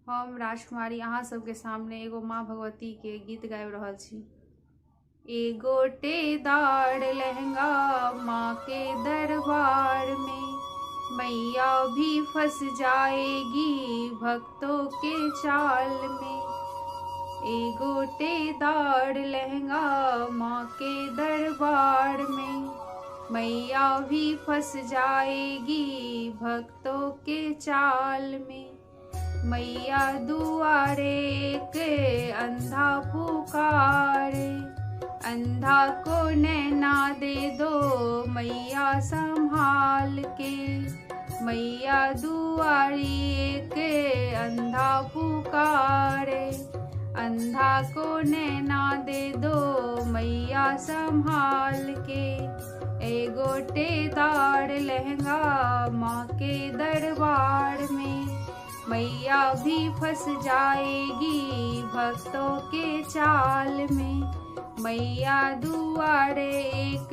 हम राजकुमारी अहाँ सबके सामने एगो माँ भगवती के गीत गाबि रहल छी। एगो टेदार लहंगा माँ के दरबार में, मैया भी फंस जाएगी भक्तों के चाल में। एगो टेदार लहंगा माँ के दरबार में, मैया भी फंस जाएगी भक्तों के चाल में। मैया दुआरे के अंधा पुकारे, अंधा को नैना दे दो मैया संभाल के। मैया दुआरी के अंधा पुकारे, अंधा को नैना दे दो मैया संभाल के। एगो टेदार लहंगा माँ के दरबार में, मैया भी फंस जाएगी भक्तों के चाल में। मैया दुआरे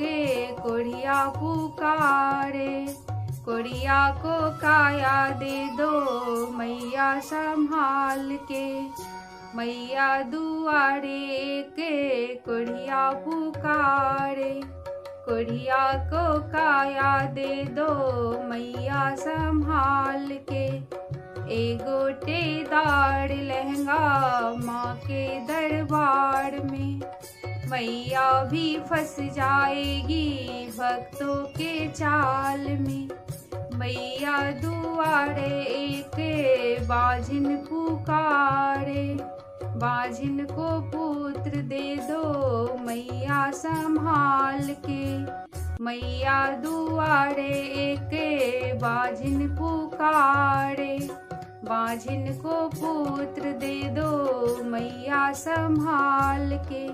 के कोढ़िया पुकारे, कोढ़िया को काया दे दो मैया संभाल के। मैया दुआरे के कोढ़िया पुकारे, कोढ़िया को काया दे दो मैया संभाल के। एगो टेदार लहंगा माँ के दरबार में, मैया भी फंस जाएगी भक्तों के चाल में। मैया दुआरे के बाझिन पुकारे, बाझिन को पुत्र दे दो मैया संभाल के। मैया दुआरे के बाझिन पुकारे, बाझिन को पुत्र दे दो मैया संभाल के।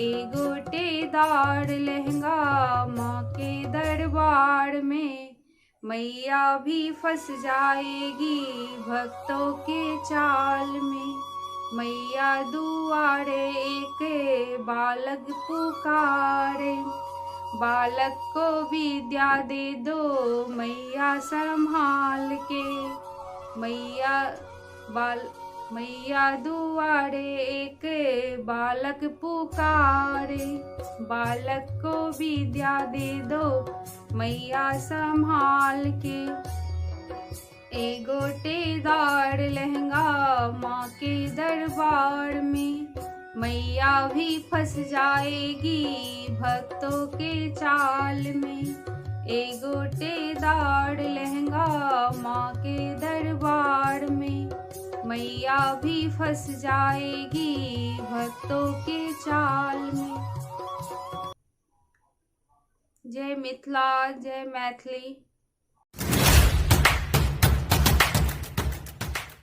एगो टेदार लहंगा माँ के दरबार में, मैया भी फंस जाएगी भक्तों के चाल में। मैया दुआरे के बालक पुकारे, बालक को विद्या दे दो मैया संभाल के। मैया दुआरे एक बालक पुकारे, बालक को विद्या दे दो मैया संभाल के। एगो टेदार लहंगा माँ के दरबार में, मैया भी फंस जाएगी भक्तों के चाल में। एगो टेदार लहंगा माँ के दरबार में, मैया भी फंस जाएगी भक्तों के चाल में। जय मिथिला, जय मैथिली।